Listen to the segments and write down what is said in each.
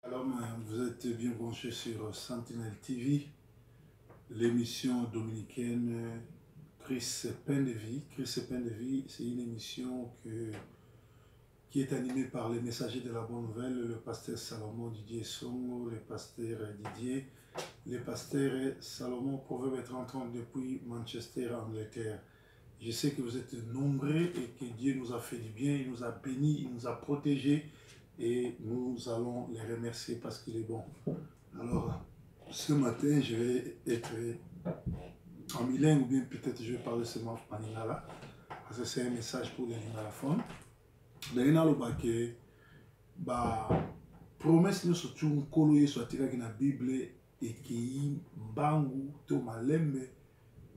Alors, vous êtes bien branchés sur Sentinelle TV, l'émission dominicaine Chris Pain de Vie. Chris Pain de Vie, c'est une émission qui est animée par les messagers de la bonne nouvelle, le pasteur Salomon Didier Songo, le pasteur Didier, le pasteur Salomon Proverbe 30 depuis Manchester, Angleterre. Je sais que vous êtes nombreux et que Dieu nous a fait du bien, il nous a bénis, il nous a protégés et nous allons les remercier parce qu'il est bon. Alors, ce matin, je vais être en bilingue ou bien peut-être je vais parler seulement en lingala parce que c'est un message pour les lingalophones. D'ailleurs, le promesse nous surtout nkolo yesu atikaki na Bible ekei mbangu to malembe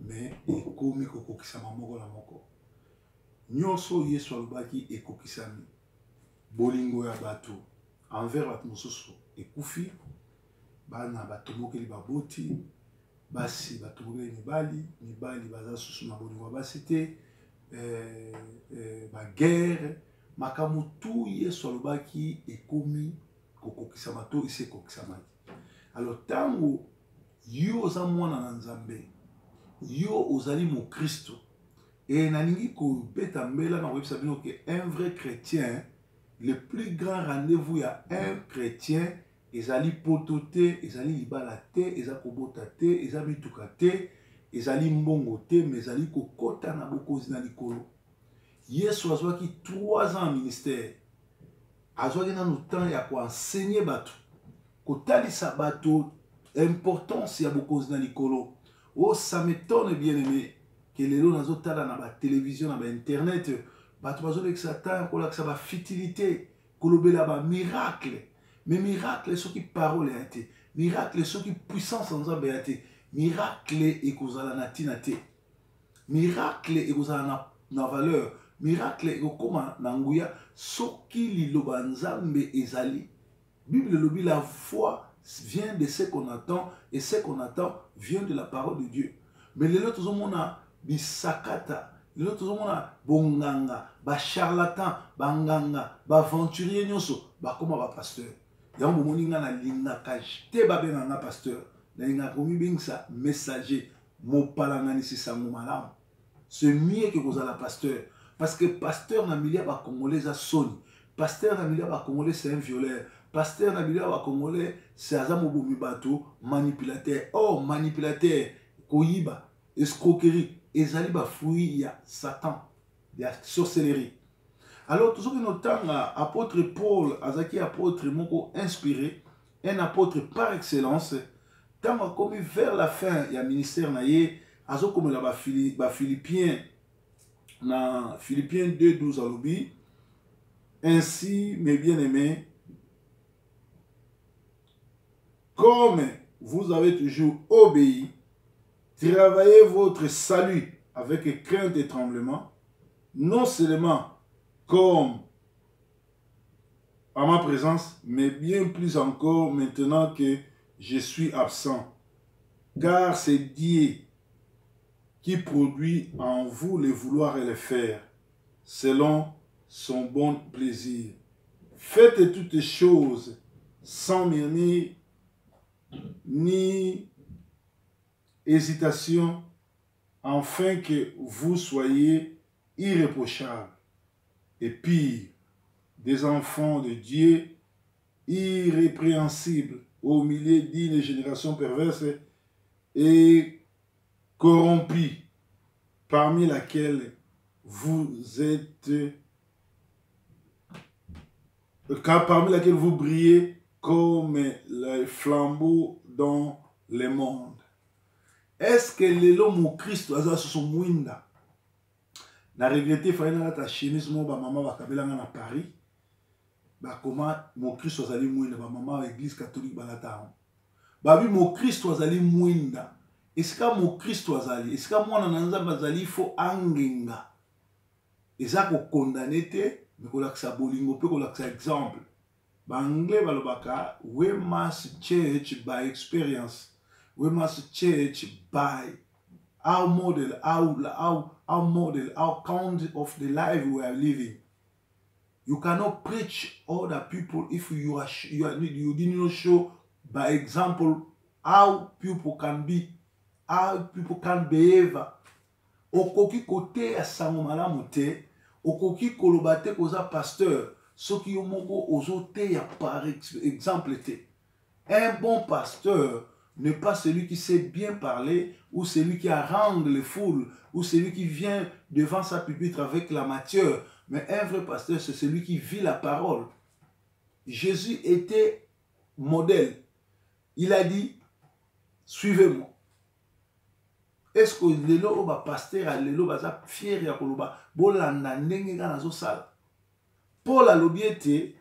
mais ekomi kokokisama moko na moko. Nyonso yesu alobaki ekokisami. Bolingo ya bato envers bato mosusu ekufi, bana batomokeli baboti, basi batomokeli mibali baza susu na bolingo ya basi te, baguerre, makambo tu yesu alobaki ekomi kokokisama to isi ekokisamaki. Alors tango yo oza mwana na Nzambe, yo ozali mo Kristo, et nalingi kobeta mbela na koyebisa bino ke un vrai chrétien, le plus grand rendez-vous ya un chrétien ezali poto te, ezali libala te, ezali kobota te, ezali mituka te, ezali mbongo te, mais ezali kokota na bokonzi na likolo. Yesu azwaki 3 ans en ministère, azwaki nanu temps ya koenseigner bato, kotalisa bato importance ya bokonzi na likolo. Oh, ça m'étonne bien aimé que lelo nazotala na ba télévision na ba internet bato bazolekisa ta kolakisa ba fitilité, kolobela ba miracle. Mais miracle soki parole ya te, miracle soki puissance nzambe ya te, miracle ekozala na tina te, miracle ekozala na valeur, miracle ekokoma na nguya soki liloba nzambe ezali. Bible lobi la foi vient de ce qu'on attend et ce qu'on attend vient de la parole de Dieu. Mais les autres hommes bisakata, les autres hommes bonganga, ba charlatan, banganga, ba aventurier nyonso, ba koma ba pasteur. Yango moninga na linga kajte ba benanga pasteur. Na linga komi bingsa messager, mopalanga si sango malam. C'est mieux que vous allez pasteur, parce que pasteur na milia ba congolais a soni. Pasteur na milia ba congolais c'est un violeur. Pasteur na milia ba congolais c'est azamo bomi bato manipulateur. Oh manipulateur, koyiba, escroquerie, ezali ba fruit ya Satan, ya sorcellerie. Alors tout ce que nous avons, apôtre Paul azaki apôtre moko inspiré, un apôtre par excellence, tant comme vers la fin il y a ministère na ye, azo comme la ba Philippiens na Philippiens 2:12 alobi, ainsi mes bien-aimés, comme vous avez toujours obéi, travaillez votre salut avec crainte et tremblement, non seulement comme à ma présence, mais bien plus encore maintenant que je suis absent. Car c'est Dieu qui produit en vous le vouloir et le faire, selon son bon plaisir. Faites toutes choses sans murmure ni hésitation, afin que vous soyez irréprochables et pire, des enfants de Dieu, irrépréhensibles au milieu d'une génération perverse et corrompue, parmi laquelle vous êtes, car parmi laquelle vous brillez comme les flambeaux dans le monde. Est-ce que l'homme Christ a son mouinda? Na regretté faina ta chemise mo ba mama ba kabelanga na Paris. Ba comment mon Christ azali mouinda ba mama église catholique balata. Ba bi mon Christ azali mouinda. Est-ce que mon Christ azali? Est-ce que mwana na Nzambe azali fo angenga? Eza ko condamner te, mais ko laksa bolingo pe ko laksa exemple. Ba anglais balobaka, we must change by experience. We must change by our model, our model, our count of the life we are living. You cannot preach other people if you did not show by example how people can be, how people can behave. Okoki kote ya sango malamu te, okoki koloba te koza pasteur, soki yo moko ozo te ya par exemple te. Un bon pasteur n'est pas celui qui sait bien parler, ou celui qui harangue les foules, ou celui qui vient devant sa pupitre avec la matière. Mais un vrai pasteur, c'est celui qui vit la parole. Jésus était modèle. Il a dit, suivez-moi. Est-ce que lelo ba pasteur a lelo baza fier ya koloba bolanda ndenge nga nazo sala? Paul a lobi ete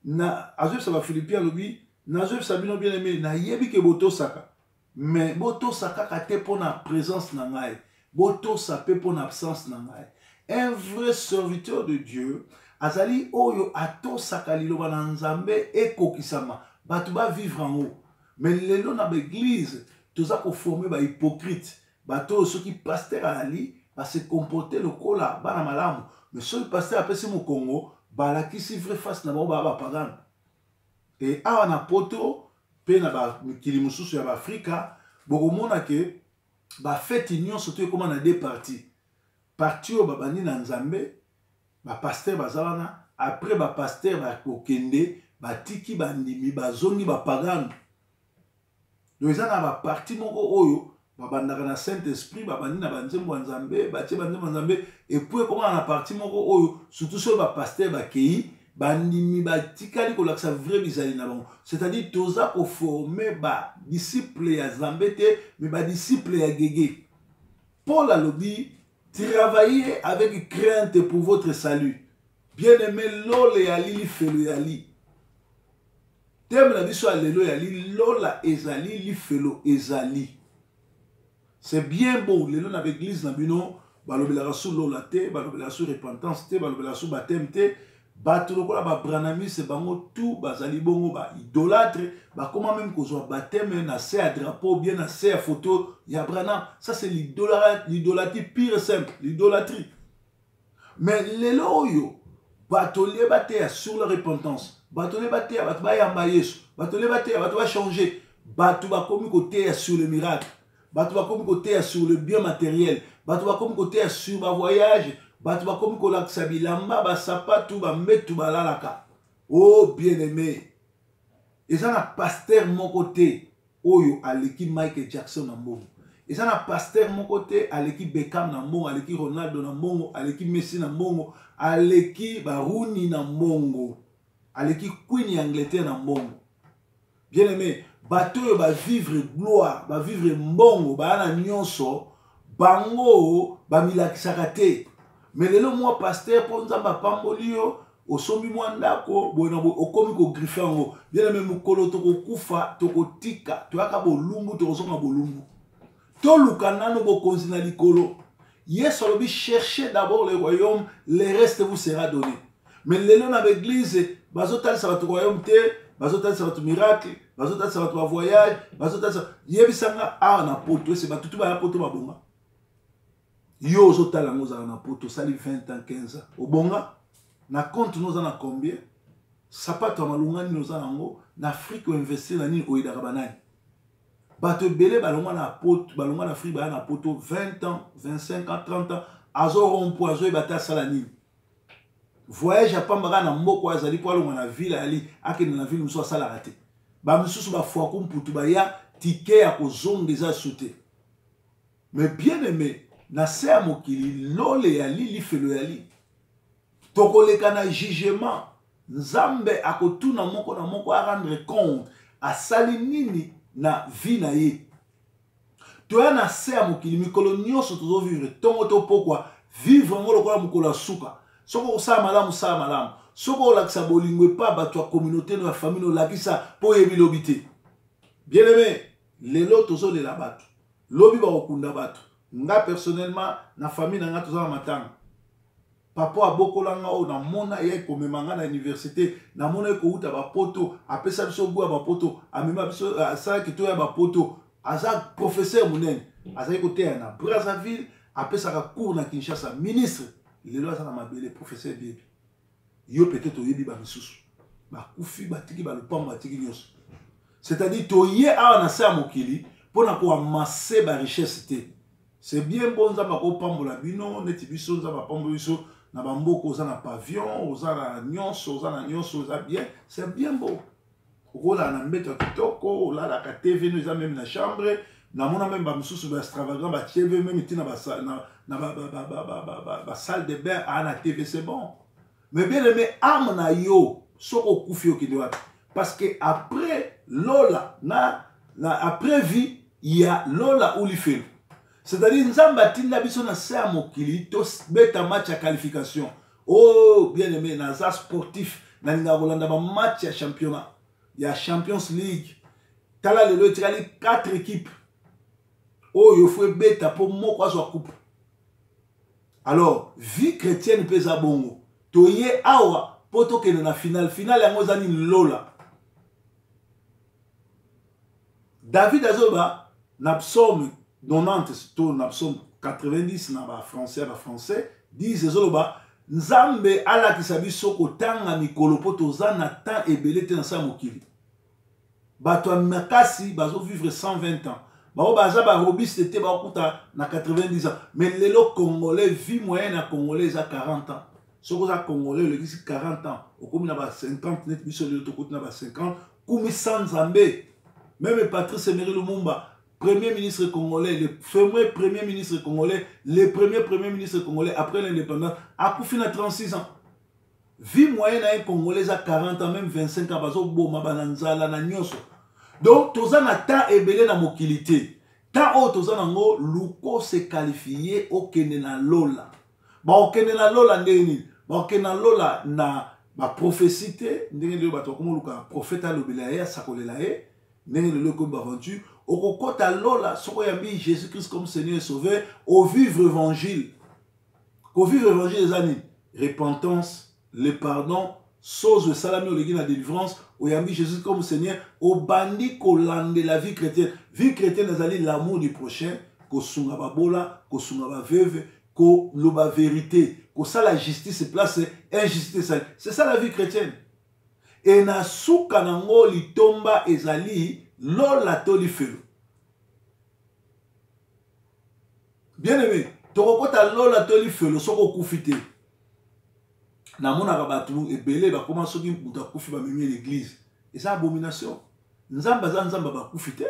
na azo sa ba Philippiens lobi nazo sa bino bien aimé na yebi ke boto saka. Mais boto saka ka te pona présence na ngai. Boto sa pe pona absence na ngai. Un vrai serviteur de Dieu azali oyo ato saka liloba na nzambe ekokisama. Batu ba vivre en haut. Mais lelo na l'église toza ko former ba hypocrite. Bato ceux qui pasteur ali va se comporter le kola bana malamu. Mais ceux pasteur apesi mo Congo balakisi vrai face na ba pagan. Et awa na poto pe na ba mikili mususu ya ba Afrika bokomona ke ba fête union surtout comme na deux parties. Parti o babani na Nzambe ba pasteur bazalana après ba pasteur ba kokende ba tiki bandimi bazongi ba pagan. Donc ezana ba parti moko oyo babandaka na Saint-Esprit babandi na banzembo Nzambe batie banzembo Nzambe et puis comment na parti moko oyo surtout so ba pasteur ba kei bandimi batikali kolakisa vrai bizali na bango, c'est-à-dire toza ko former ba disciple ya Nzambe te mais ba disciple ya gege. Paul a dit travaillez avec crainte pour votre salut. Bien-aimé lole yali li felo yali. Thème la biso alelo yali lola ezali li felo ezali. C'est bien beau, les gens avec l'église, balobela sous l'olate, balobela sous repentance, balobela sous baptême, batolokola ba branami, c'est bango tout, bazali bongo ba idolâtre, ba comment même qu'on soit baptême, na se à drapeau, bien na se à photo, ya branam, ça c'est l'idolâtrie pire et simple, l'idolâtrie. Mais les loyo, batolé bate sur la repentance, batolé bate, batba yamba yesu, batolé bate, batba changer, batba komi côté sur le miracle. Batu ba komi côté sur le bien matériel, batu ba komi côté sur ma voyage, batu ba komi kola ksabilamba ba sapatu ba metu ba lalaka. Oh bien-aimé. Et ça na pasteur mon côté oyo à l'équipe Michael Jackson na mbongo. Et ça na pasteur mon côté à l'équipe Beckham na mbongo, à l'équipe Ronaldo na mbongo, à l'équipe Messi na mbongo, à l'équipe Rooney na mbongo, à l'équipe Queen Angleterre na mbongo. Bien-aimé, bateau va vivre gloire, va vivre mbongo, ba na nyonso, bango ba milakisaka te. Mais lelo moi pasteur po nzamba pambolio, osomi mwandako, bona okomi ko griffer ngo. Bien-aimé mukolo toko kufa, toko tika, toyaka bolumbu, toko songa bolumbu. To lukanano bo konzina likolo. Yesu alobi cherchez d'abord le royaume, le reste vous sera donné. Mais lelo na l'église, bazotali sa bato royaume te, bazotali sa bato miracle, bazotali sa bato voyage, bazotali sa yebisanga awa na poto, c'est batutu ba ya poto babonga. Yo ozotala ngoza na poto sali 20 ans 15 ans. Obonga na compte nous en a combien? Sapato malungani nous en ngo na Afrique investir na nini oidaka banani. Bato belé balonga na poto, balonga na Afrique ba na poto 20 ans, 25 ans, 30 ans, azo rompo azo ibata sala nini. Voyage à Pambara na mboko azali po alonga na ville ali akende na ville muso sala raté. Ba mususu ba fois ko mputu ba ya ticket ya kozonga eza sauté. Mais bien aimé, na se a mokili lole ya li felo ya li. Tokoleka na jugement, Nzambe akotuna moko na moko a rendre compte a sali nini na vie na ye. Toya na se a mokili mikolo nyonso tozo vivre tongo to pokwa vivre ngolo kola mokolo suka. Soko sa malamu sa malamu. Soko lakisa bolingo pa bato ya communauté na famille lakisa po yebi lobité. Bien aimé, lelo tozo le la bato. Lobi ba okunda bato. Nga personnellement na famille na nga tozo na matanga. Papa abokola nga o na mona ye komemanga na université, na mona ye ko uta ba poto, apesa biso bwa ba poto, amema biso sa ki to ya ba poto, aza professeur munene, aza ko te na Brazzaville, apesa ka cours na Kinshasa, ministre. Il est là, ça m'a appelé professeur Bibi. yo peut-être oyebi ba misusu bakufi batiki balopambo batiki nyonso. C'est-à-dire toye awa na se ya mokili mpona koamase barichesse te. C'est bien bon nzambe akopambola bino neti biso nzambe apambola biso na bamboka oza na pavillon oza na nyonso oza bien, c'est bien beau. Okola na mbeto ya kitoko olalaka TV no eza même na chambre namona même bamisusu baextravagant batieve même iti na salle de bain na TV, c'est bon. Mais bien aimé âme na yo soko okufi okende wapi, parce que après lola après vie il y a lola ou lifelo. C'est-à-dire nzambe atinda biso na se ya mokili to beta match ya qualification. Oh bien aimé naza sportif na linga kolanda ba match ya championnat ya Champions League. Tala lelo etikali 4 équipes. Oh yo faut beta pour moko azwa coupe. Alors vie chrétienne pesa bongo. Toye awa poto kene na finale yango zani lola. David azoba na psaume 90 to na psaume 90 na ba français disent ezoloba nzambe alakisa biso kotanga mikolo po toza na temps ebele te na sa mokili. Bato ya makasi bazo vivre 120 ans. Bao baza ba robiste te bakuta na 90 ans. Mais lelo congolais vie moyenne na congolais za 40 ans. Soko za congolais le gisi 40 ans. Okomi na ba 50 net biso le tokoti na ba 50 kumi sans nzambe. Même Patrice Emery Lumumba, premier ministre congolais, le premier ministre congolais, le premier ministre congolais après l'indépendance, a couffé à 36 ans. Vie moyenne à un Congolais à 40 ans, même 25 ans, parce que donc, tous en temps ebele na mokilité. Tant tous en ngo, luko se qualifié au Kenena Lola. Ba au Kenena Lola ndeni, ba au Kenena Lola na ba prophétie, ndeni le bato comme luka prophète alobelaye sakolelaye. Ndenge le comme aventure au kokota lola soko yambi Jésus-Christ comme Seigneur et Sauveur au vivre évangile. Au vivre évangile des années repentance, le pardon, chose de salami au légui la délivrance, au yambi Jésus comme Seigneur, au bandi kolande la vie chrétienne. Vie chrétienne des années l'amour du prochain, ko sunga babola, ko sunga ba veuve, ko loba vérité, ko ça la justice place injustice. C'est ça la vie chrétienne. Et na suka nango litomba ezali lola to lifelo. Bien aimé, tokokota lola to lifelo soko kufite. Na mona kabatu ebele ba koma soki muta kufi ba memi l'église. Et ça abomination. Nzamba za nzamba ba kufite.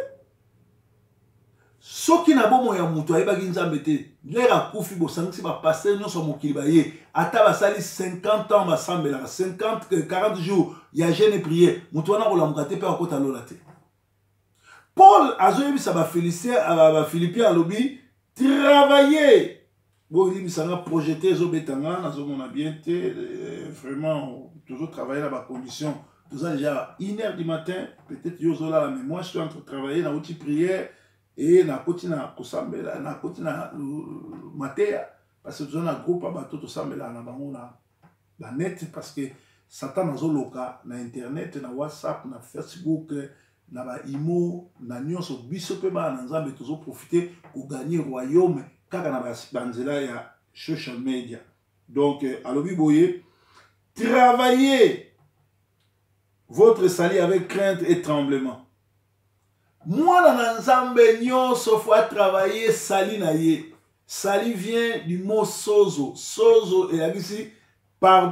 Soki na bomo ya mutu ayebaki nzambe te, lera kufi bo sangisi ba passer nyonso mokili ba ye, ata basali 50 ans ba sambela, 40 jours ya jeûne et prière, mutu wana kolamuka te pe akota lola te. Paul azoyebisa ba Philippiens alobi travailler. Bon il bisanga projeter zo betanga nazo mona bien te, vraiment toujours travailler dans ba condition. Tout ça déjà 1h du matin, peut-être yo zo là mais moi je suis en train de travailler dans outil prière. Et na kotina kosambela na kotina matea parce que dans un groupe bato to sambela na bango na net parce que Satan azoloka na internet na WhatsApp na Facebook na ba imo na nyonso biso pe ba na nzambe tozo profiter ko gagner royaume kaka na banzela ya social media. Donc alobi boye travaillez votre salut avec crainte et tremblement. Moi, dans Nzambe, nyonso faut travailler sali na ye. Sali vient du mot sozo. Sozo est ici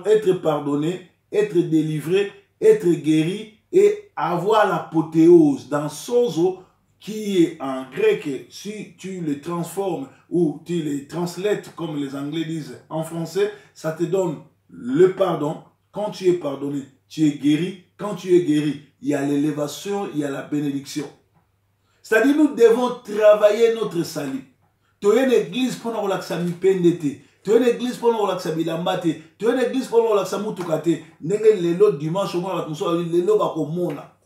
être pardonné, être délivré, être guéri et avoir l'apothéose. Dans sozo, qui est en grec, si tu le transformes ou tu le translates comme les Anglais disent en français, ça te donne le pardon. Quand tu es pardonné, tu es guéri. Quand tu es guéri, il y a l'élévation, il y a la bénédiction. C'est-à-dire nous devons travailler notre salut. Tu as une église pour nous relaxer mipendete. Tu as une église pour nous relaxer bilambate. Tu as une église pour nous relaxer mutukate. Nenge lelo dimanche on va nous lelo bakomona.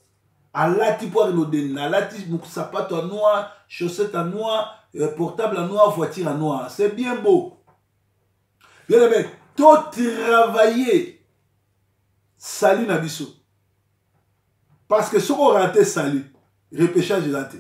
Alati pour nous donner. Alati sapato noir, chaussettes à noir, portable à noir, voiture à noir. C'est bien beau. Bien aimé, tu travailler salut nabiso. Parce que ce qu'on raté salut, repêchage raté.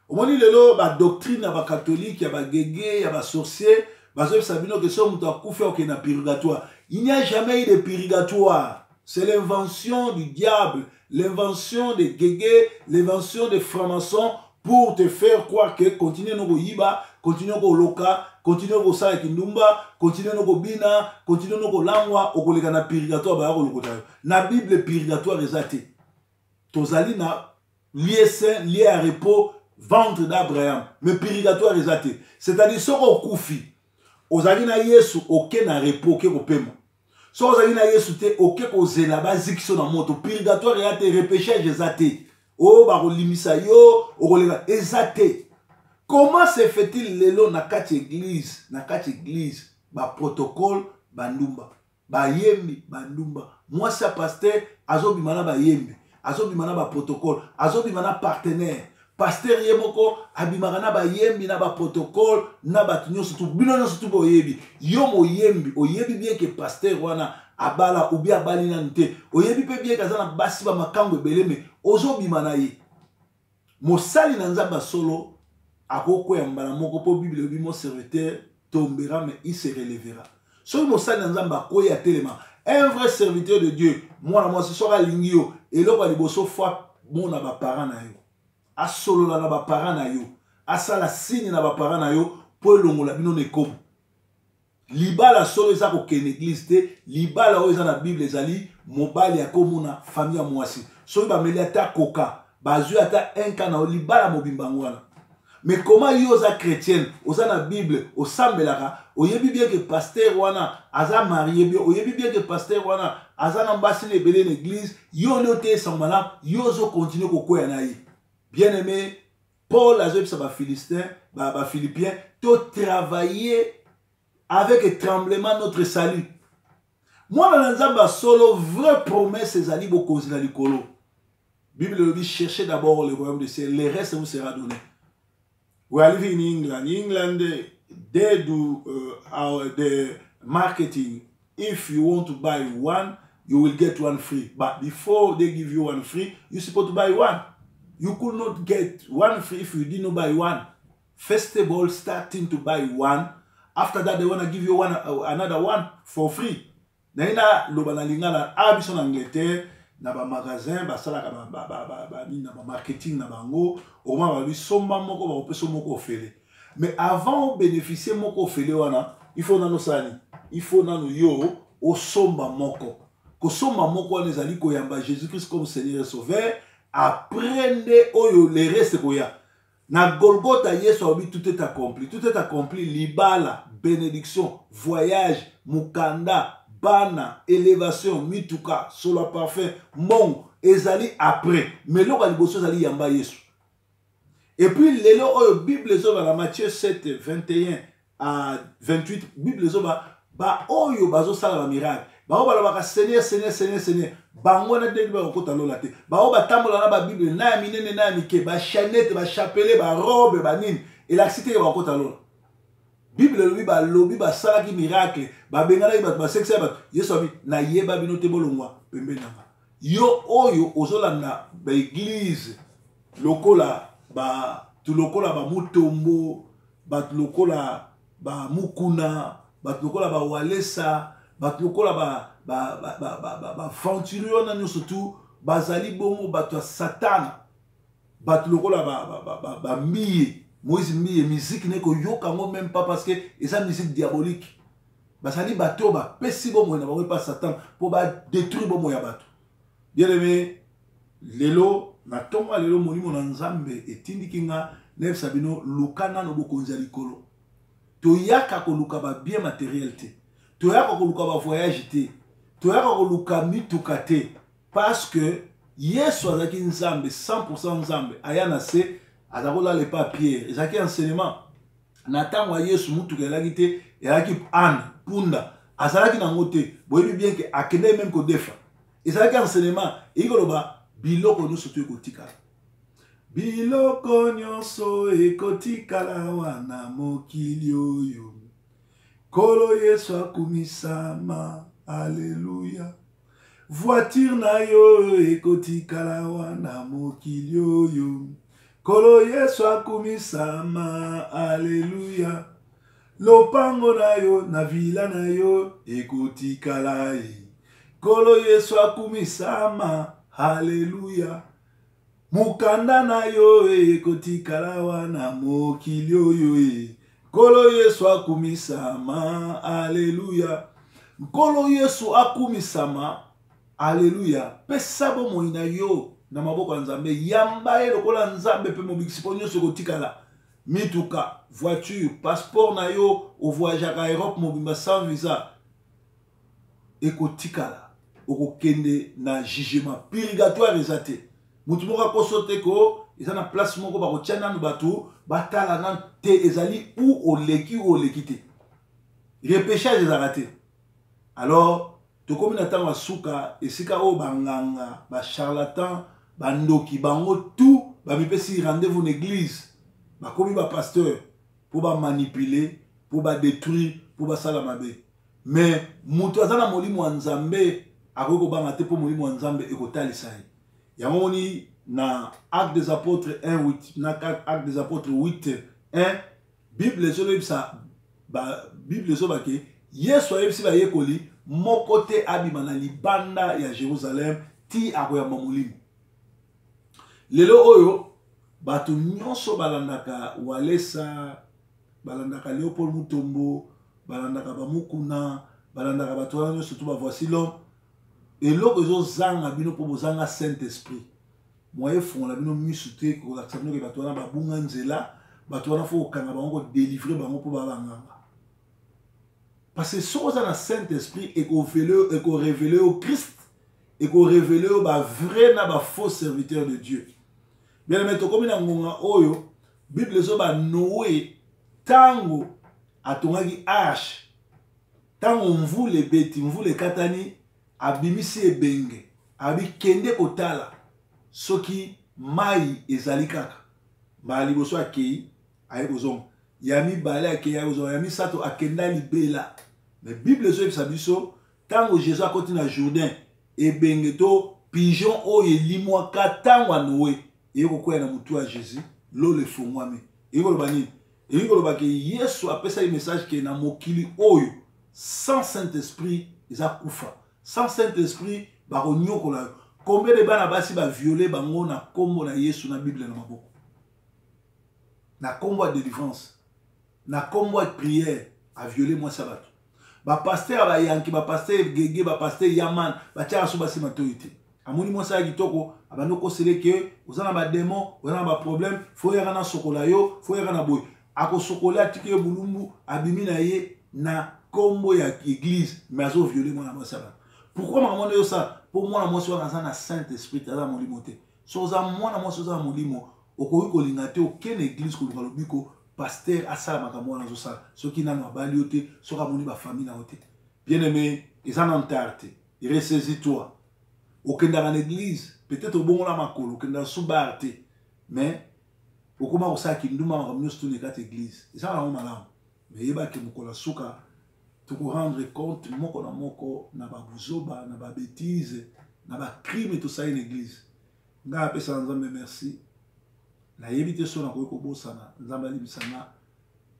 Au moment où la doctrine ya ba catholique, ya ba gege, ya ba sorcier, bazo sabino que so muta kufa au na purgatoire. Il n'y a jamais eu de purgatoire. C'est l'invention du diable, l'invention des guégués, l'invention des francs-maçons pour te faire croire que continue nos yiba, continue nos loka, continue nos sa kindumba, continue nos bina, continue nos langwa, au na purgatoire ba ko na Bible purgatoire exacté. Tozali na lié saint, lié à repos, ventre d'Abraham, mais purgatoire exacté. C'est-à-dire ce qu'on koufi. Ozali na Yesu oké na repos ke ko pema. So ozali na Yesu te oké ko zela ba zikso na moto purgatoire ya te repêchage exacté. Oh, ba limisa yo, okolega ezate. Comment se fait-il lelo na kati église, ba protocole bandumba, ba yembi bandumba. Moi ça pasteur azobimana ba yembi, azobimana ba protocole, azobimana partenaire. Pasteur yemoko abimana na ba yembi na ba protocole na ba tunyo surtout bino no surtout boyebi. Yo mo yembi, oyebi bien que pasteur wana abala ou bien abali na nte. Oyebi pe bien kazana basi ba makango beleme. Ozo bimana ye. Mosali na nzamba solo akoko ya mbala moko po Bible bi mon serviteur tombera mais il se relèvera. So mosali na nzamba ko ya telema. Un vrai serviteur de Dieu. Moi ce sera lingio et lo ba liboso fois mon na ba parents na yo. A solo na ba parents na yo. A sala signe na ba parents na yo po longola bino ne kobo. Libala solo eza ko ken église te, libala o eza na Bible ezali mobali ya komuna famille ya mwasi. So ba meli ata koka, bazu ata enka na libala mobimba ngwana. Mais comment yo za chrétienne, oza na Bible, o sambelaka, oyebi bien que pasteur wana aza marié bien, oyebi bien que pasteur wana aza na mbasi le belé l'église, yo ne te sambala, yo zo continue ko koya na ye. Bien-aimé, Paul a dit ça ba Philistin, ba Philippiens, to travailler avec tremblement notre salut. Moi, dans l'ensemble solo, vraie promesse, c'est Ali Bokozi na likolo. Bible le dit, cherchez d'abord le royaume de ciel, le reste vous sera donné. We are living in England. In England, they do the marketing. If you want to buy one, you will get one free. But before they give you one free, you're supposed to buy one. You could not get one free if you didn't buy one. First of all, starting to buy one. After that, they want to give you one, another one for free. Naina lobanalinga na abiso na Angleterre na ba magasin ba sala ba marketing na bango au moins ba lui somba moko ba opeso moko ofele. Mais avant de bénéficier moko ofele wana, il faut nano sani, il faut nano yo o somba moko. Ko somba moko wana ezali ko yamba Jésus-Christ comme Seigneur et Sauveur, apprendre oyo le reste ko ya. Na Golgotha Yesu obi tout est accompli. Tout est accompli. Libala, bénédiction, voyage, mukanda, bana, élévation, mituka, solo parfait, mon, ezali après. Mais l'eau a liboso ezali yamba Yesu. Et puis l'élo oyo Bible zoba la Matthieu 7, 21 à 28, Bible zoba ba oyo bazo sala ba miracle. Ba oba la Seigneur, Seigneur, Seigneur, Seigneur. Bango na deli ba okota lola te. Ba oba tambola na ba Bible na minene na mike ba chanette ba chapelet ba robe ba nini. Et la cité ba okota lola. Bible lobi ba lobi ba sala ki miracle. Ba bengana ba ba sexe ba Yesu abi na yeba bino te bolongwa pembe nanga. Yo oyo ozolanda ba église lokola ba tu lokola ba mutombo, ba tu lokola ba mukuna, ba tu lokola ba walesa, ba tu lokola ba fanturion na surtout bazali bongo ba tu satana, ba tu lokola ba miye, Moïse miye musique ne ko yoka ngo même pas parce que esa musique diabolique. Bazali bato ba pesi bongo na ba pas Satan pour ba détruire bongo ya bato. Bien aimé, lelo na tonga lelo molimo na nzambe etindiki nga nef sabino lukana no bokonza likolo. To yaka ko luka ba bien matériel te. To yaka ko luka ba voyage te. To yaka ko luka mituka te parce que Yesu azaki nzambe 100% nzambe ayana se azakola le papier ezaki enseignement na tango Yesu mutuka elaki te elaki ane punda azalaki nango te boyebi bien que akende même ko defa ezalaki enseignement ikoloba biloko nyonso to ekotikala. Biloko nyonso ekotikala wana mokili oyo. Kolo Yesu akumisama, alléluia. Voiture na yo ekotikala wana mokili oyo. Kolo Yesu akumisama, alléluia. lopango na yo na vila na yo ekotikala ye. Kolo Yesu akumisama, haleluya. Mukanda na yo ekotikala wana mokili oyo e. Kolo Yesu akumisama, haleluya. Kolo Yesu akumisama, haleluya. Pesa bomo ina yo na maboko ya Nzambe, yamba e lokola Nzambe pe mobikisi po nyonso ekotikala. Mituka, voiture, passeport na yo au voyage à Europe mobimba sans visa ekotikala. Okokende na jugement purgatoire ezate. Mutu moko akosote ko eza na place moko bakotia nanu bato batala nan te ezali ou oleki te. Repêchage ezala te. Alors tokomi na ntango ya suka esika oyo banganga bacharlatan bandoki bango tout bamipesi rendez-vous na église bakomi bapasteur po bamanipuler po badétruire po basala mabe. Mais mutu aza na molimo wa Nzambe akoki kobanga te po molimo wa Nzambe ekotalisa ye. Yango moni na Actes des Apôtres 1:8 na Actes des Apôtres 8:1 Bible ezolobisa Bible ezobake Yesu ayebisi bayekoli moko te abima na libanda ya Jérusalem ti akoyamba molimo. Lelo oyo bato nyonso balandaka Walesa, balandaka Léopold Mutombo, balandaka Bamukuna, balandaka bato wana nyonso to Voici l'homme. Eloko ezozanga bino po bozanga Saint-Esprit. Moye fongola bino misu te ko lakisa bino ke bato wana babunga nzela, bato wana fo okanga bango ko délivrer bango po babanganga. Parce que si on a le Saint-Esprit et qu'on révèle au Christ et qu'on révèle au vrai na ba faux serviteur de Dieu. Bien aimé, to comme na ngonga oyo, Bible zo ba Noé tango atongaki arche. Tango mvule beti, mvule katani abimisi ebenge, abi kende kotala soki mai ezali kaka. Ba liboso akei aye bozonga. Yami bale akei aye bozonga, yami sato akenda libela. Mais Bible zo ebisa biso tango Jésus akoti na Jourdain ebenge to pigeon oyo elimwaka tango a Noé ekokwea na mutu ya Jésus lo le fongwami ekoloba nini ekoloba ke Yesu apesa ye message ke na mokili oyo sans Saint-Esprit eza kufa, sans Saint-Esprit bakonyokola yo. Combien de bana basi ba violer bango na kombo na Yesu na Bible na maboko, na kombo ya délivrance, na kombo ya prière a violer moi sabato. Ba pasteur ba yanki, ba pasteur gege, ba pasteur yaman, ba tia so basi matoyite. Amoni mo sa kitoko abano ko seleke ozana ba démon, ozana ba problème, fo yaka na sokola yo, fo yaka na boy. Ako sokola tike bulumbu abimi na ye na kombo ya église, mais azo violer moi na mo sabato. Pourquoi maman yo ça? Pour moi na mo so na Saint-Esprit ala molimo te. So za moi na mo so za molimo, okoyi ko lingate aucune église ko lobiko pasteur asala makambo na zosa soki na mabali yote soka moni ba famille na yote. Bien aimé, ils en tarte. Il ressaisis-toi. Okenda dans l'église, peut-être au bon la makolo, okenda soubarte, mais okoma osaki nduma makambo sto ne kat église. Et ça na malam. Mais yeba ke mukola suka to ko rendre compte moko na ba buzoba, na ba bêtise, na ba crime tout ça une église. Nga pesa Nzambe merci. Na yebite so na ko bosana Nzambe libisana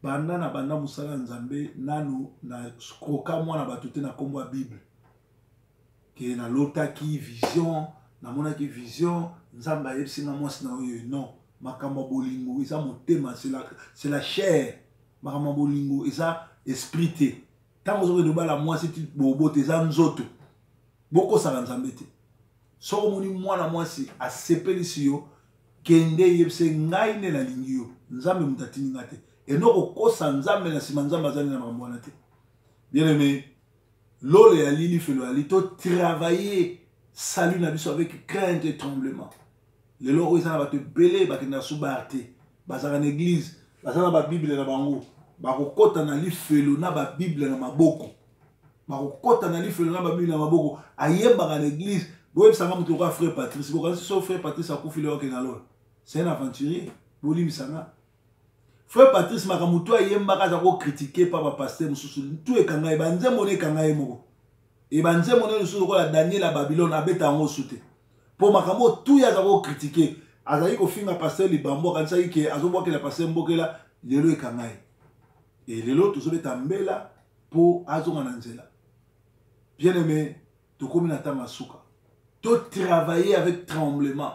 banda na banda musala Nzambe nanu na kroka mwana batute na kombo ya Bible ke na lota ki vision na mona ki vision Nzambe yebisi na mwasi na oyo non makambo bolingo isa motema c'est la chair makambo bolingo isa esprit tango zo de bala mwasi ti bobo te za nzoto boko sala Nzambe te so moni mwana mwasi asepelisi yo kende yebse ngai ne la lingio Nzambe mutatini ngate enoko kosa Nzambe na sima Nzambe azali na makambo wana te. Bien aimé, lole ya lili felo ali to travailler salut na biso avec crainte et tremblement. Le loro isa na bato belé bakenda subarte bazaka na église bazana ba Bible na bango bakokota na li felo na ba Bible na maboko bakokota na li felo na ba Bible na maboko ayemba na église boye sanga mutu ko frère Patrice bokansi so frère Patrice akufile oke na lolo. C'est un aventurier. Boli misanga. Frère Patrice Makamuto ayemba kaza ko critiquer par papa pasteur mususu tout e kanga e banze moné kanga e moko. E banze moné mususu ko la Daniel à Babylone abeta ngo sute. Pour Makamo tout ya za ko critiquer. Azali ko finga pasteur libambo kanisa ke azoboka la pasteur mbokela lelo e kanga e. et lelo tozobeta mbela po azonga na nzela. Bien aimé, tokomi na tanga suka. To travailler avec tremblement.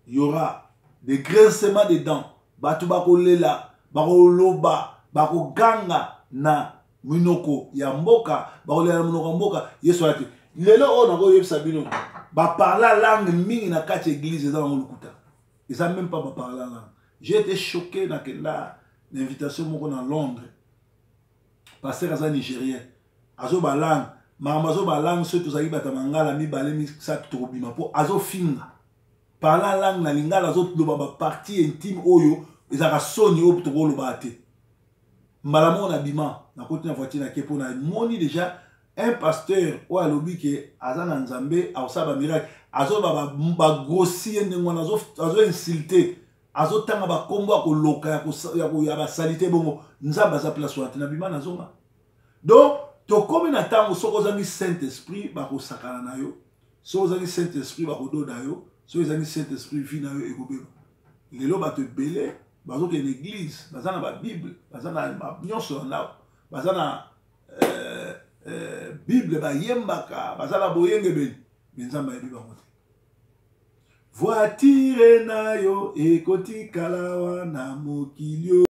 Il y aura des grincements de dents. Batu bako lela, bako loba, bako ganga na minoko ya mboka, bako lela minoko mboka, yeso ati. Lelo on a go yebisa bino. Ba parla langue mingi na kati église dans ngolukuta. Ils savent même pas parler la langue. J'ai été choqué dans l'invitation à Londres. Pasteur Aza Nigérien. Azo ba langue. Maamazo ba langue ceux tous aïba tamangala mi balé mi sak trobima po azo finga. Parlant langue na lingala azo lo ba partie intime oyo ezaka soni o to lo ba te. Malamo na bima na côté na voiture na kepo na moni déjà un pasteur ou alobi ke aza na nzambe ausaba miracle azo ba grossier ndengwana azo insulter azo tanga ba kombo akoloka ya ba salite bongo nzamba za place wate na bima na zonga. Donc to komi na tango soko zangi Saint-Esprit ba ko sakana na yo soko zangi Saint-Esprit ba ko doda yo soko zangi Saint-Esprit vi na yo ekobeba lelo ba te belé bazo ke l'église bazana ba Bible bazana ba nyonso na bazana Bible ba yembaka bazala boyenge ben nzamba yebi bango te. Voiture na yo ekoti kalawa na mokilio